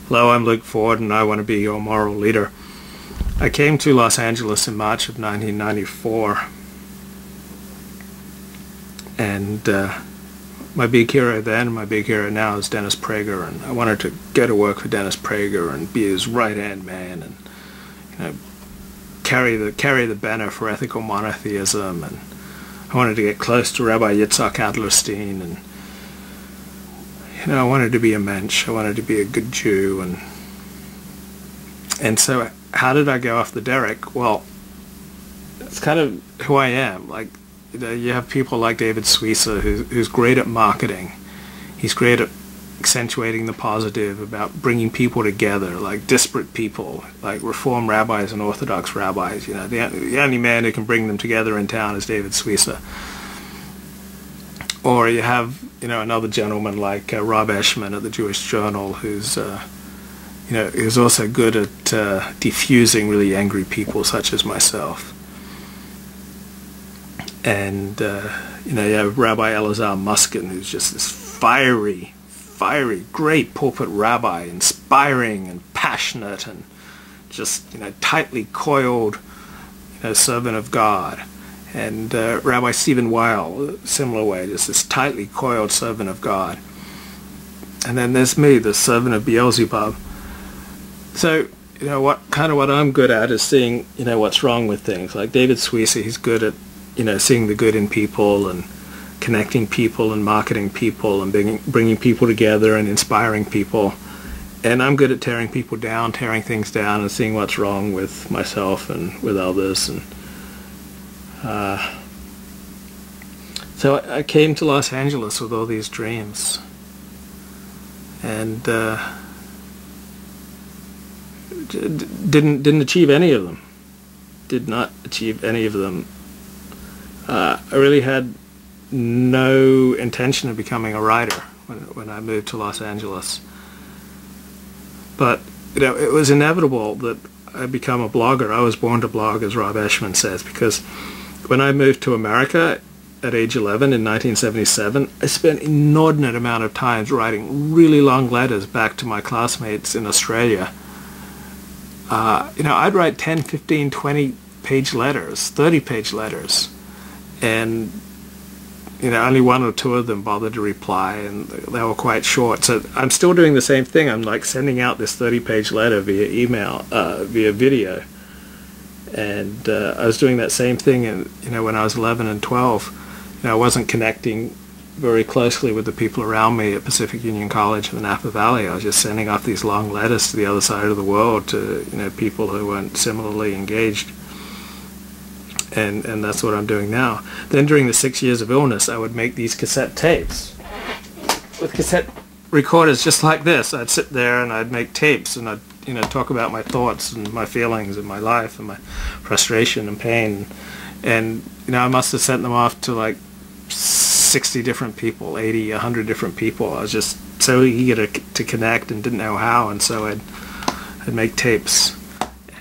Hello, I'm Luke Ford, and I want to be your moral leader. I came to Los Angeles in March of 1994, and my big hero then, my big hero now is Dennis Prager, and I wanted to go to work for Dennis Prager and be his right-hand man, and carry the banner for ethical monotheism, and I wanted to get close to Rabbi Yitzhak Adlerstein, and I wanted to be a mensch. I wanted to be a good Jew, and so how did I go off the derrick? Well, it's kind of who I am. Like, you have people like David Suissa, who's great at marketing. He's great at accentuating the positive, about bringing people together, like disparate people, like Reform rabbis and Orthodox rabbis. The only man who can bring them together in town is David Suissa. Or you have, another gentleman like Rob Eshman at the Jewish Journal, who's also good at diffusing really angry people such as myself. And you have Rabbi Elazar Muskin, who's just this fiery, great pulpit rabbi, inspiring and passionate, and just tightly coiled, servant of God. And Rabbi Stephen Weil, similar way, just this tightly coiled servant of God. And then there's me, the servant of Beelzebub. So, what I'm good at is seeing, what's wrong with things. Like David Suissa, he's good at, seeing the good in people and connecting people and marketing people and bringing people together and inspiring people. And I'm good at tearing people down, tearing things down, and seeing what's wrong with myself and with others. And so I came to Los Angeles with all these dreams, and didn't achieve any of them. Did not achieve any of them. I really had no intention of becoming a writer when I moved to Los Angeles. But it was inevitable that I become a blogger. I was born to blog, as Rob Eshman says, because when I moved to America at age 11 in 1977, I spent an inordinate amount of time writing really long letters back to my classmates in Australia. I'd write 10, 15, 20-page letters, 30-page letters, and only one or two of them bothered to reply, and they were quite short. So I'm still doing the same thing. I'm like sending out this 30-page letter via email, via video. And I was doing that same thing when I was 11 and 12. I wasn't connecting very closely with the people around me at Pacific Union College in the Napa Valley. I was just sending off these long letters to the other side of the world to people who weren't similarly engaged. And that's what I'm doing now. Then during the 6 years of illness, I would make these cassette tapes with cassette recorders just like this. I'd sit there and I'd make tapes, and I'd talk about my thoughts and my feelings and my life and my frustration and pain. And I must have sent them off to like 60 different people, 80, 100 different people. I was just so eager to connect and didn't know how, and so I'd make tapes.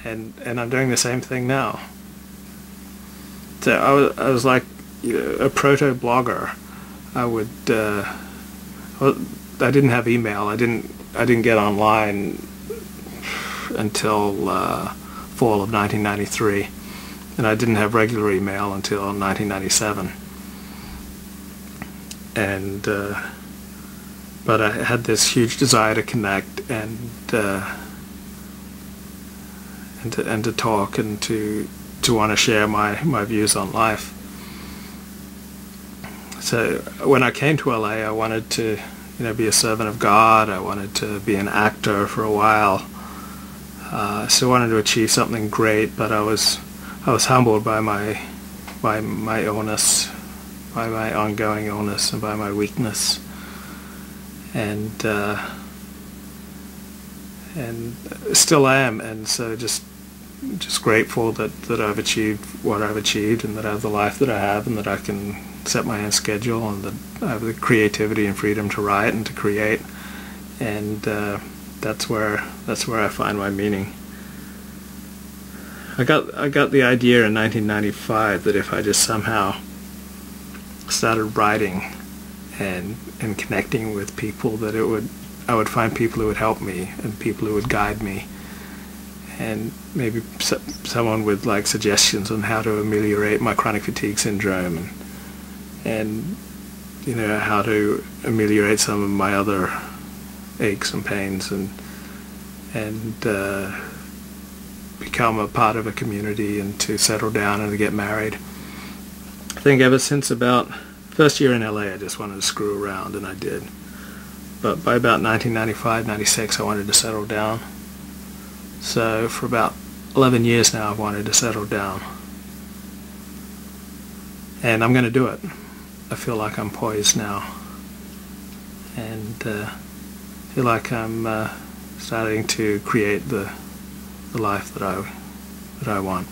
And I'm doing the same thing now. So I was like a proto-blogger. I didn't have email. I didn't get online until fall of 1993, and I didn't have regular email until 1997. And but I had this huge desire to connect and to talk and to want to share my views on life. So when I came to LA, I wanted to be a servant of God. I wanted to be an actor for a while. So I wanted to achieve something great, but I was humbled by my illness, by my ongoing illness, and by my weakness, and still am. And so just grateful that I've achieved what I've achieved, and that I have the life that I have, and that I can set my own schedule, and that I have the creativity and freedom to write and to create, and that's where I find my meaning. I got the idea in 1995 that if I just somehow started writing and connecting with people, that it would I would find people who would help me and people who would guide me, and maybe someone with like suggestions on how to ameliorate my chronic fatigue syndrome, and you know, how to ameliorate some of my other aches and pains, and become a part of a community, and to settle down and to get married. I think ever since about first year in LA, I just wanted to screw around, and I did. But by about 1995, 96, I wanted to settle down. So for about 11 years now, I've wanted to settle down. And I'm going to do it. I feel like I'm poised now. And feel like I'm starting to create the life that I want.